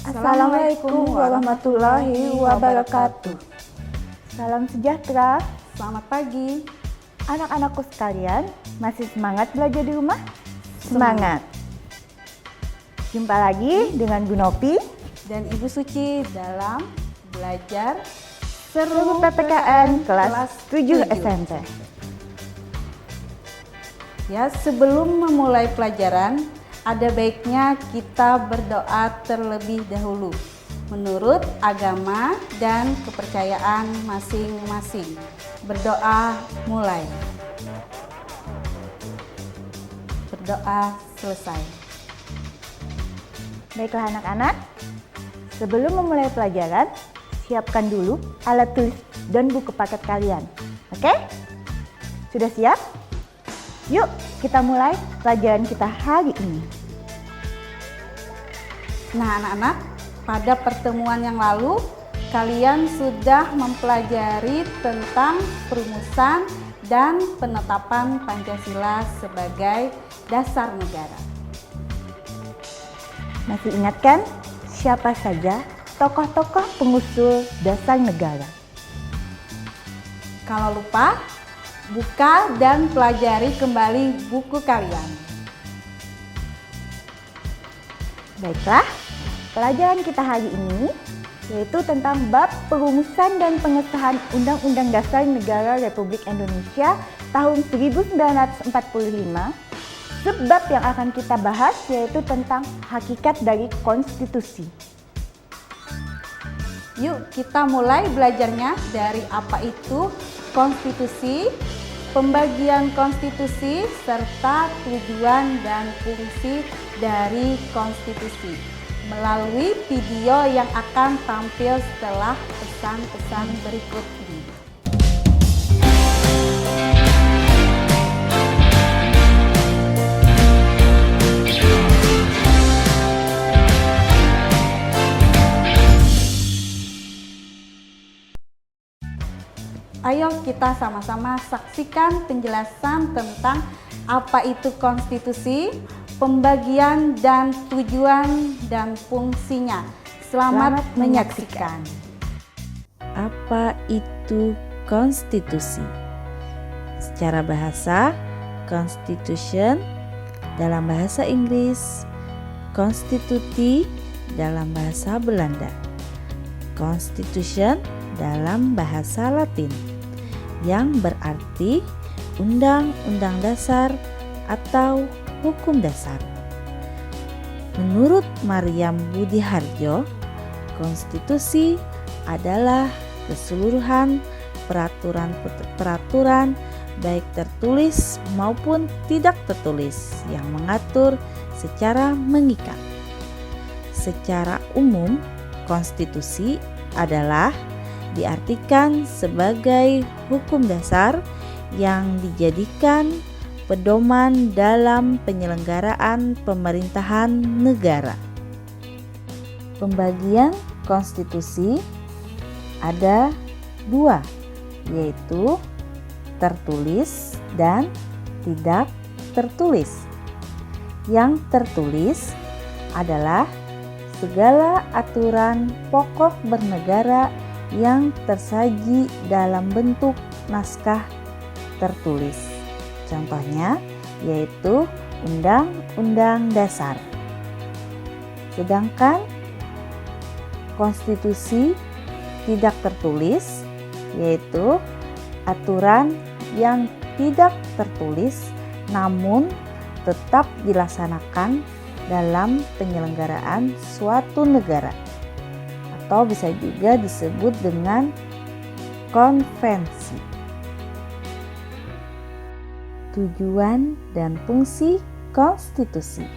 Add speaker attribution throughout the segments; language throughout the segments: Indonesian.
Speaker 1: Assalamualaikum warahmatullahi wabarakatuh.
Speaker 2: Salam sejahtera.
Speaker 1: Selamat pagi.
Speaker 2: Anak-anakku sekalian, masih semangat belajar di rumah? Semangat. Jumpa lagi dengan Bu Nopi
Speaker 1: dan Ibu Suci dalam belajar
Speaker 2: seru PPKN kelas 7 SMP.
Speaker 1: Ya, sebelum memulai pelajaran, ada baiknya kita berdoa terlebih dahulu menurut agama dan kepercayaan masing-masing. Berdoa mulai. Berdoa selesai.
Speaker 2: Baiklah anak-anak, sebelum memulai pelajaran, siapkan dulu alat tulis dan buku paket kalian. Oke? Sudah siap? Yuk kita mulai pelajaran kita hari ini.
Speaker 1: Nah anak-anak, pada pertemuan yang lalu kalian sudah mempelajari tentang perumusan dan penetapan Pancasila sebagai dasar negara.
Speaker 2: Masih ingat kan siapa saja tokoh-tokoh pengusul dasar negara?
Speaker 1: Kalau lupa, buka dan pelajari kembali buku kalian.
Speaker 2: Baiklah, pelajaran kita hari ini yaitu tentang bab perumusan dan pengesahan Undang-Undang Dasar Negara Republik Indonesia tahun 1945. Sebab yang akan kita bahas yaitu tentang hakikat dari konstitusi.
Speaker 1: Yuk kita mulai belajarnya dari apa itu konstitusi, pembagian konstitusi, serta tujuan dan fungsi dari konstitusi melalui video yang akan tampil setelah pesan-pesan berikut ini. Ayo kita sama-sama saksikan penjelasan tentang apa itu konstitusi, pembagian dan tujuan dan fungsinya. Selamat menyaksikan.
Speaker 3: Apa itu konstitusi? Secara bahasa, constitution dalam bahasa Inggris, constitutie dalam bahasa Belanda, constitution dalam bahasa Latin, yang berarti undang-undang dasar atau hukum dasar. Menurut Maryam Budiharjo, konstitusi adalah keseluruhan peraturan baik tertulis maupun tidak tertulis yang mengatur secara mengikat. Secara umum, konstitusi adalah diartikan sebagai hukum dasar yang dijadikan pedoman dalam penyelenggaraan pemerintahan negara. Pembagian konstitusi ada dua, yaitu tertulis dan tidak tertulis. Yang tertulis adalah segala aturan pokok bernegara yang tersaji dalam bentuk naskah tertulis. Contohnya yaitu Undang-Undang Dasar. Sedangkan konstitusi tidak tertulis yaitu aturan yang tidak tertulis namun tetap dilaksanakan dalam penyelenggaraan suatu negara, atau bisa juga disebut dengan konvensi. Tujuan dan fungsi konstitusi.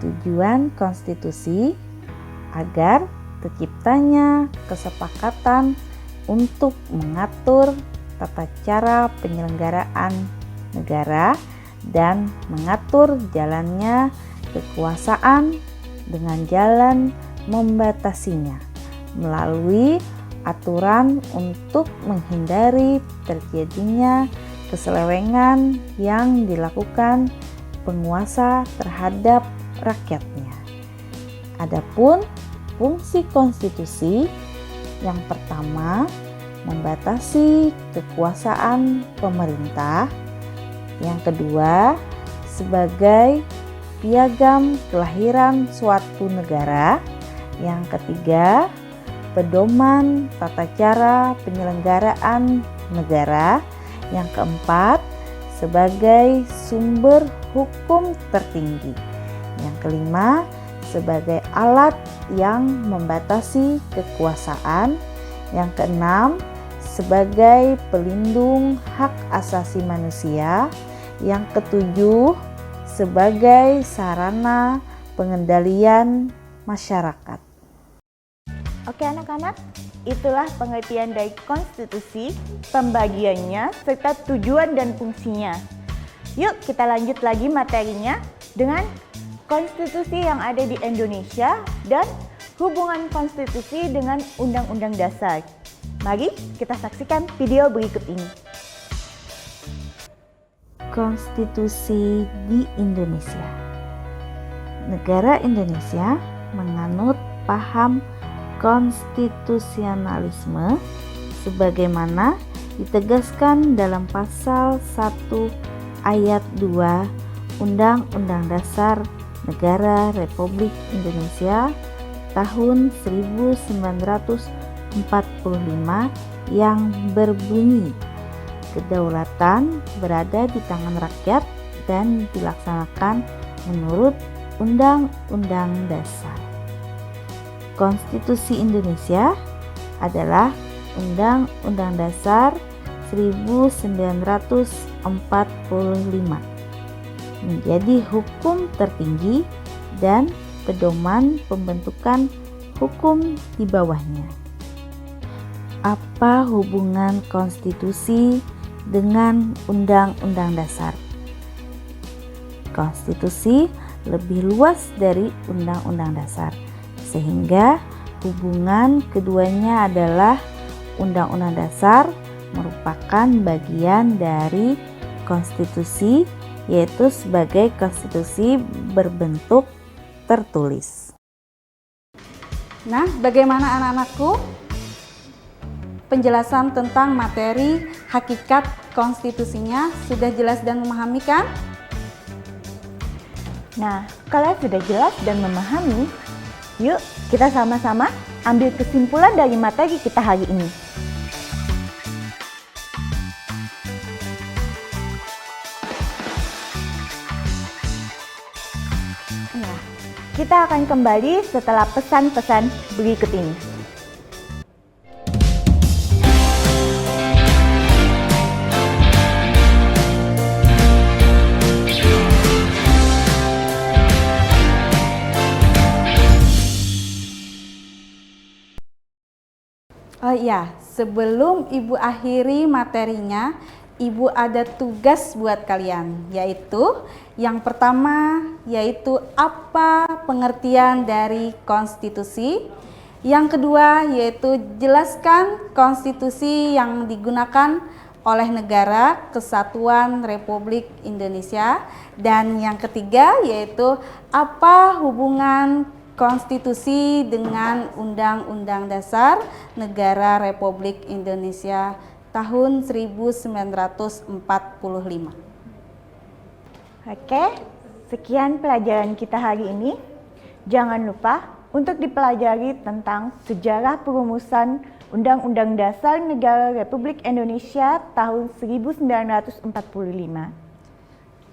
Speaker 3: Tujuan konstitusi agar terciptanya kesepakatan untuk mengatur tata cara penyelenggaraan negara dan mengatur jalannya kekuasaan dengan jalan membatasinya melalui aturan untuk menghindari terjadinya keselewengan yang dilakukan penguasa terhadap rakyatnya. Adapun fungsi konstitusi yang pertama membatasi kekuasaan pemerintah, yang kedua sebagai piagam kelahiran suatu negara, yang ketiga pedoman tata cara penyelenggaraan negara, yang keempat sebagai sumber hukum tertinggi, yang kelima sebagai alat yang membatasi kekuasaan, yang keenam sebagai pelindung hak asasi manusia, yang ketujuh sebagai sarana pengendalian masyarakat.
Speaker 2: Oke anak-anak, itulah pengertian dari konstitusi, pembagiannya, serta tujuan dan fungsinya. Yuk kita lanjut lagi materinya dengan konstitusi yang ada di Indonesia dan hubungan konstitusi dengan Undang-Undang Dasar. Mari kita saksikan video berikut ini.
Speaker 3: Konstitusi di Indonesia. Negara Indonesia menganut paham konstitusionalisme sebagaimana ditegaskan dalam pasal 1 ayat 2 Undang-Undang Dasar Negara Republik Indonesia tahun 1945 yang berbunyi, kedaulatan berada di tangan rakyat dan dilaksanakan menurut Undang-Undang Dasar. Konstitusi Indonesia adalah Undang-Undang Dasar 1945, menjadi hukum tertinggi dan pedoman pembentukan hukum di bawahnya. Apa hubungan konstitusi dengan Undang-Undang Dasar? Konstitusi lebih luas dari Undang-Undang Dasar, sehingga hubungan keduanya adalah Undang-Undang Dasar merupakan bagian dari konstitusi, yaitu sebagai konstitusi berbentuk tertulis.
Speaker 1: Nah, bagaimana anak-anakku? Penjelasan tentang materi hakikat konstitusinya sudah jelas dan memahami kan?
Speaker 2: Nah, kalau sudah jelas dan memahami, yuk kita sama-sama ambil kesimpulan dari materi kita hari ini. Nah, kita akan kembali setelah pesan-pesan berikut ini.
Speaker 1: Oh iya, sebelum Ibu akhiri materinya, Ibu ada tugas buat kalian, yaitu yang pertama yaitu apa pengertian dari konstitusi. Yang kedua yaitu jelaskan konstitusi yang digunakan oleh negara Kesatuan Republik Indonesia. Dan yang ketiga yaitu apa hubungan konstitusi dengan Undang-Undang Dasar Negara Republik Indonesia tahun 1945.
Speaker 2: Oke, sekian pelajaran kita hari ini. Jangan lupa untuk dipelajari tentang sejarah perumusan Undang-Undang Dasar Negara Republik Indonesia tahun 1945.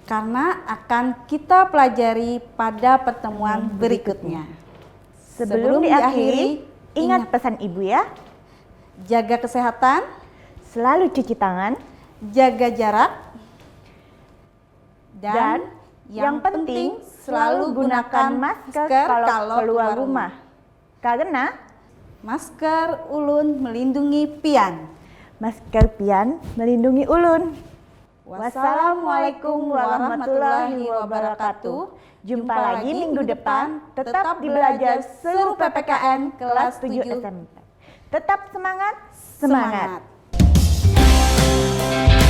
Speaker 1: Karena akan kita pelajari pada pertemuan berikutnya.
Speaker 2: Sebelum diakhiri, ingat pesan Ibu ya.
Speaker 1: Jaga kesehatan,
Speaker 2: Selalu cuci tangan,
Speaker 1: jaga jarak,
Speaker 2: dan yang penting selalu gunakan masker kalau keluar rumah. Karena
Speaker 1: masker ulun melindungi pian.
Speaker 2: masker pian melindungi ulun.
Speaker 1: Wassalamualaikum warahmatullahi wabarakatuh.
Speaker 2: Jumpa lagi minggu depan. Tetap di belajar seluruh PPKN kelas 7 SMP. Tetap semangat, semangat.
Speaker 1: Semangat.